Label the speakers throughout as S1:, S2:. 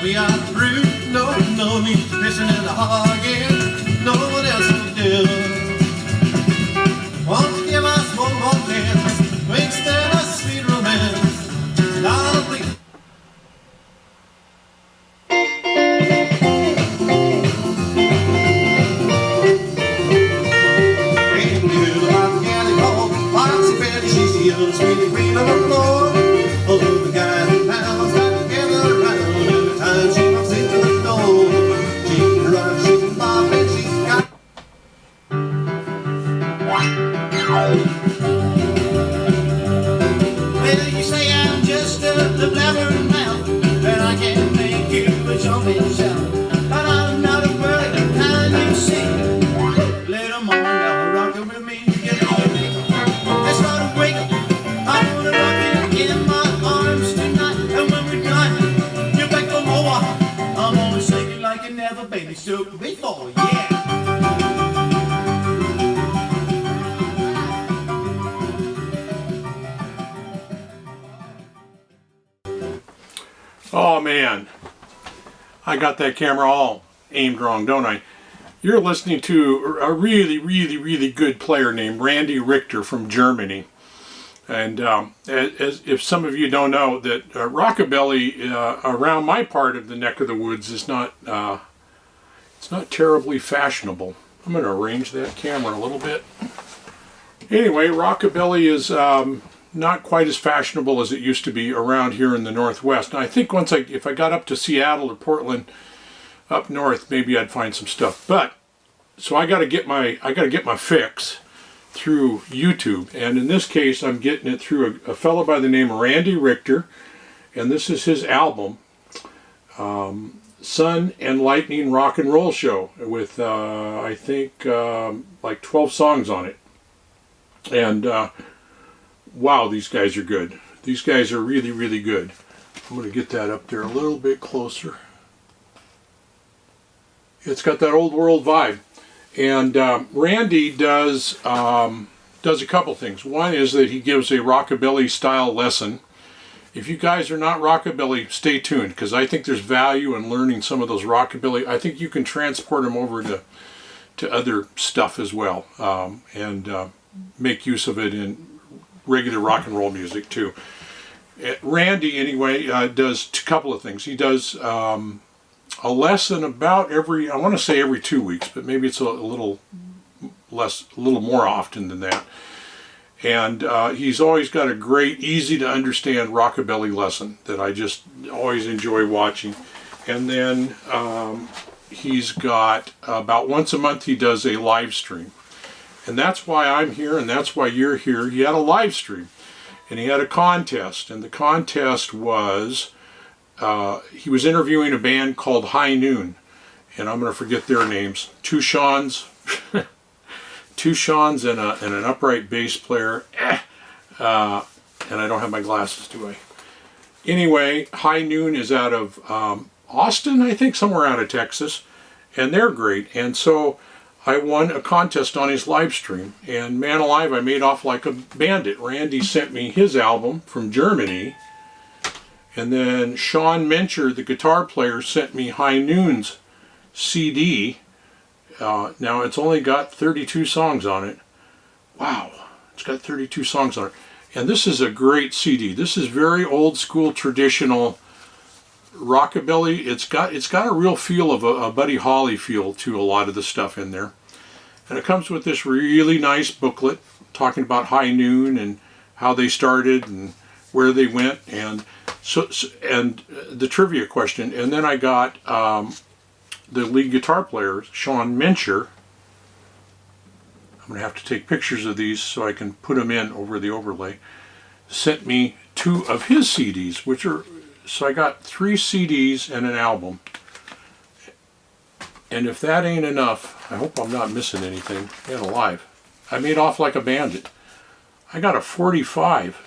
S1: we are through. No need fishing in the hog again. No one else will do. Won't give us one more chance to extend a sweet romance. Darling, please. Sweetie queen of the floor. Oh, the guys and pals got together right on every time she walks into the door. She can run, she can bob, and she's got. Well, you say I'm just a blabbering mouth, and I can't make you a jumping shout. But I'm not a bird, the kind you see. Little mama, now rock it with me. Get on me. Let's start to wake up. I wanna rock it in my arms tonight. And when we're done, you're back for more. I'm gonna shake it like you never baby shook before, yeah.
S2: Oh man, I got that camera all aimed wrong, don't I? You're listening to a really good player named Randy Richter from Germany. And as if some of you don't know, that rockabilly around my part of the neck of the woods is not it's not terribly fashionable. I'm going to arrange that camera a little bit. Anyway, rockabilly is not quite as fashionable as it used to be around here in the Northwest. And I think if I got up to Seattle or Portland up north, maybe I'd find some stuff. But so I got to get my fix through YouTube, and in this case I'm getting it through a fellow by the name of Randy Richter, and this is his album, Sun and Lightning Rock and Roll Show, with I think like 12 songs on it. And wow, these guys are good. These guys are really good. I'm going to get that up there a little bit closer. It's got that old world vibe. And Randy does a couple things. One is that he gives a rockabilly style lesson. If you guys are not rockabilly, stay tuned, because I think there's value in learning some of those rockabilly. I think you can transport them over to other stuff as well, and make use of it in regular rock and roll music too. Randy, anyway, does a couple of things. He does a lesson about I want to say every 2 weeks, but maybe it's a little more often than that. And he's always got a great, easy to understand rockabilly lesson that I just always enjoy watching. And then he's got about once a month he does a live stream. And that's why I'm here, and that's why you're here. He had a live stream, and he had a contest, and the contest was he was interviewing a band called High Noon, and I'm going to forget their names. Two Shauns and an upright bass player, and I don't have my glasses, do I? Anyway, High Noon is out of Austin, I think, somewhere out of Texas, and they're great. And so I won a contest on his live stream, and man alive, I made off like a bandit. Randy sent me his album from Germany, and then Sean Mencher, the guitar player, sent me High Noon's CD. Now it's only got 32 songs on it. Wow, it's got 32 songs on it. And this is a great CD. This is very old school, traditional rockabilly. It's got a real feel of a Buddy Holly feel to a lot of the stuff in there. And it comes with this really nice booklet talking about High Noon and how they started and where they went, and the trivia question. And then I got the lead guitar player, Sean Mencher. I'm going to have to take pictures of these so I can put them in over the overlay. Sent me 2 of his CDs, so I got 3 CDs and an album. And if that ain't enough, I hope I'm not missing anything. Man alive, I made off like a bandit. I got a 45.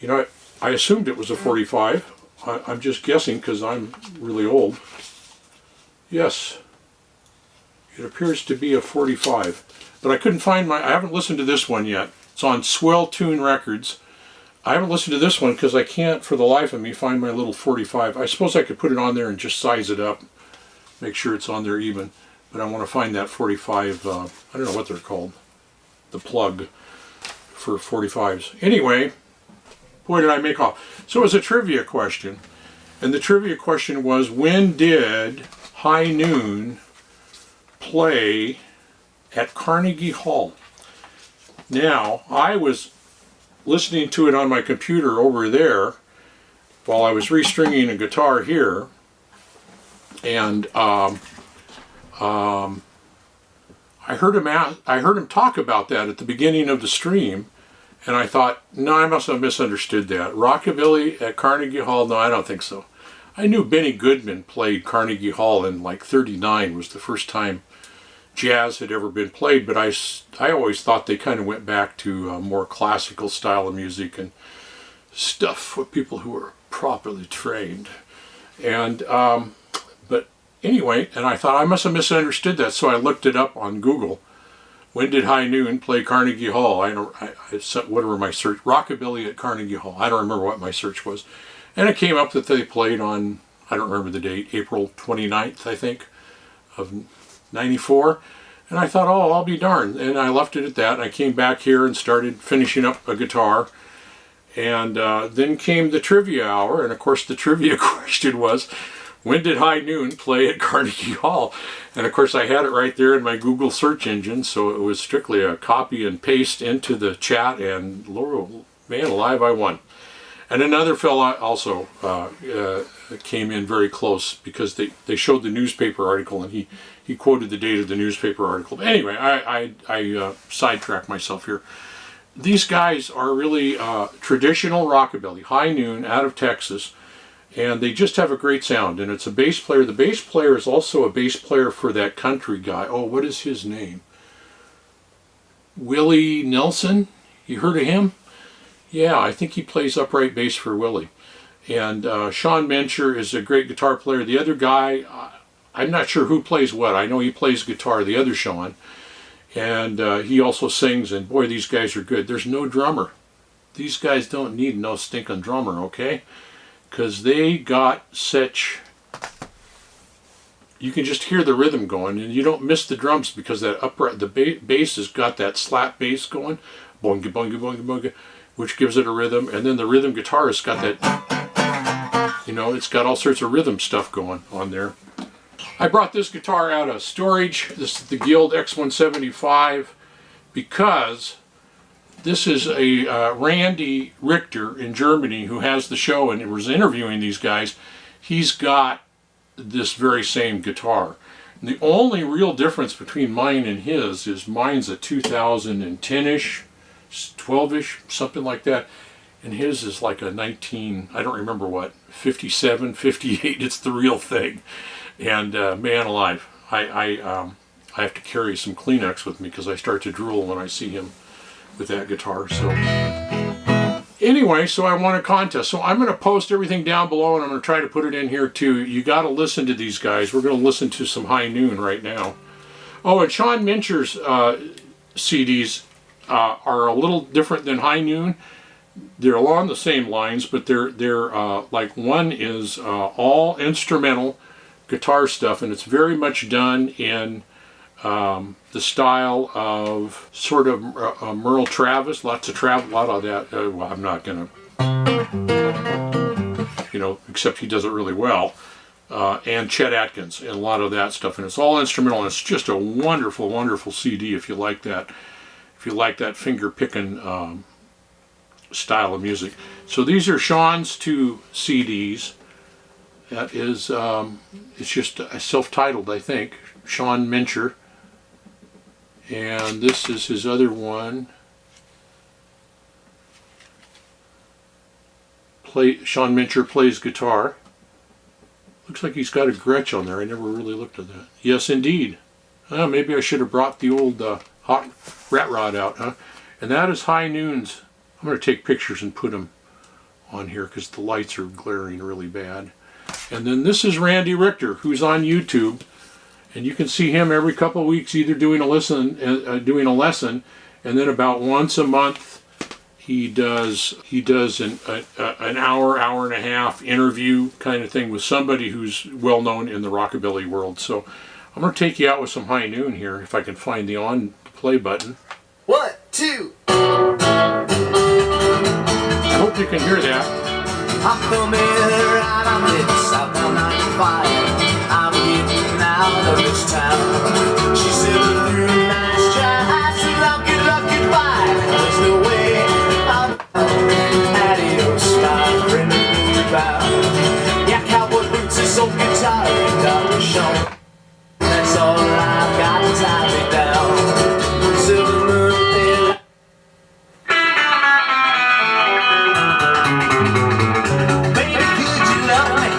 S2: You know, I assumed it was a 45. I'm just guessing because I'm really old. Yes, it appears to be a 45. But I couldn't find I haven't listened to this one yet. It's on Swell Tune Records. I haven't listened to this one because I can't for the life of me find my little 45. I suppose I could put it on there and just size it up, make sure it's on there even. But I want to find that 45, I don't know what they're called, the plug for 45s. Anyway, boy did I make off. So it was a trivia question. And the trivia question was, when did High Noon play at Carnegie Hall? Now, I was listening to it on my computer over there while I was restringing a guitar here, and I heard him talk about that at the beginning of the stream, and I thought, no, I must have misunderstood that. Rockabilly at Carnegie Hall? No, I don't think so. I knew Benny Goodman played Carnegie Hall in like '39 was the first time jazz had ever been played, but I always thought they kind of went back to a more classical style of music and stuff for people who were properly trained. And but anyway, and I thought I must have misunderstood that, so I looked it up on Google. When did High Noon play Carnegie Hall? I set whatever my search, Rockabilly at Carnegie Hall. I don't remember what my search was, and it came up that they played on, I don't remember the date, April 29th, I think, of '94, and I thought, oh, I'll be darned, and I left it at that. And I came back here and started finishing up a guitar, and then came the trivia hour, and of course the trivia question was, when did High Noon play at Carnegie Hall? And of course I had it right there in my Google search engine, so it was strictly a copy and paste into the chat, and Lord, man alive, I won. And another fella also came in very close because they showed the newspaper article, and he quoted the date of the newspaper article. But anyway, I sidetracked myself here. These guys are really traditional rockabilly, High Noon out of Texas, and they just have a great sound. And it's a bass player. The bass player is also a bass player for that country guy. Oh, what is his name? Willie Nelson? You heard of him? Yeah, I think he plays upright bass for Willie. And Shaun Mencher is a great guitar player. The other guy, I'm not sure who plays what. I know he plays guitar, the other Shaun. And he also sings, and boy, these guys are good. There's no drummer. These guys don't need no stinking drummer, okay? Because they got such... You can just hear the rhythm going, and you don't miss the drums because that upright, the bass has got that slap bass going, bonga, bonga, bonga, bonga, which gives it a rhythm, and then the rhythm guitar has got that, you know, it's got all sorts of rhythm stuff going on there. I brought this guitar out of storage. This is the Guild X175 because this is a Randy Richter in Germany who has the show and was interviewing these guys. He's got this very same guitar. And the only real difference between mine and his is mine's a 2010-ish, 12-ish, something like that. And his is like a I don't remember what, 57, 58, it's the real thing. And man alive, I have to carry some Kleenex with me because I start to drool when I see him with that guitar. So anyway, so I won a contest. So I'm going to post everything down below, and I'm going to try to put it in here too. You got to listen to these guys. We're going to listen to some High Noon right now. Oh, and Shaun Mencher's CDs are a little different than High Noon. They're along the same lines, but they're like one is all instrumental guitar stuff, and it's very much done in the style of sort of Merle Travis, a lot of that. Well, I'm not gonna, you know, except he does it really well. And Chet Atkins and a lot of that stuff, and it's all instrumental. And it's just a wonderful, wonderful CD if you like that. If you like that finger picking style of music. So these are Shaun's two CDs. That is, it's just self-titled, I think, Shaun Mencher. And this is his other one. Shaun Mencher plays guitar. Looks like he's got a Gretsch on there. I never really looked at that. Yes, indeed. Maybe I should have brought the old hot rat rod out, huh? And that is High Noon's. I'm going to take pictures and put them on here because the lights are glaring really bad. And then this is Randy Richter, who's on YouTube, and you can see him every couple of weeks either doing a lesson, and then about once a month He does an hour and a half interview kind of thing with somebody who's well known in the rockabilly world. So I'm going to take you out with some High Noon here, if I can find the on play button.
S1: 1, 2.
S2: I hope you can hear that.
S1: I'm coming right on this South 195. I'm getting out of this town. She said through a nice try. I said rock it bye. There's no way I'm adios, my friend. Goodbye. Yeah, cowboy boots and soul guitar and dollar show. That's all I've got to tie me down. Silver moon pale. Baby, could you love me?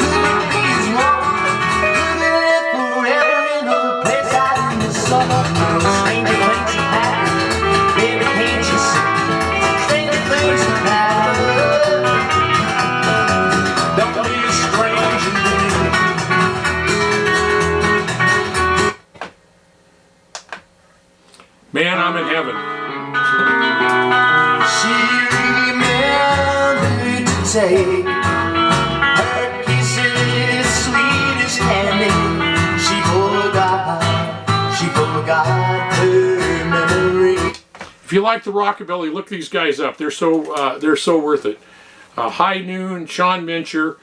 S1: Could we please walk? Could we live forever in a place out in the summer? Stranger things have happened. Baby, can't you see? Stranger things have happened. Don't be a stranger to me.
S2: Man, I'm in heaven.
S1: She remembered to take her kisses, sweet as candy. She forgot her memory.
S2: If you like the rockabilly, look these guys up. They're so worth it. High Noon, Shaun Mencher,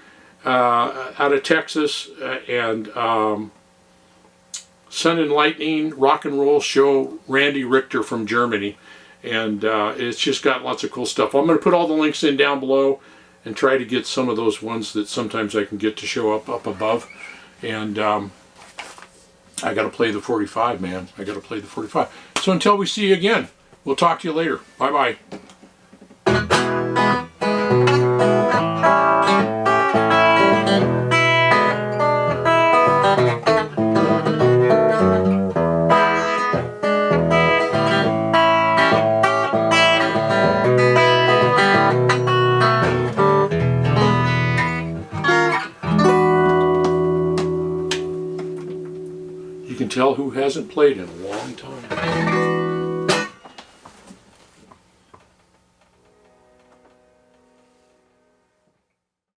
S2: out of Texas, and Sun and Lightning Rock and Roll Show, Randy Richter from Germany. And it's just got lots of cool stuff. I'm going to put all the links in down below and try to get some of those ones that sometimes I can get to show up above. And I got to play the 45, man. I got to play the 45. So until we see you again, we'll talk to you later. Bye-bye. You can tell who hasn't played in a long time.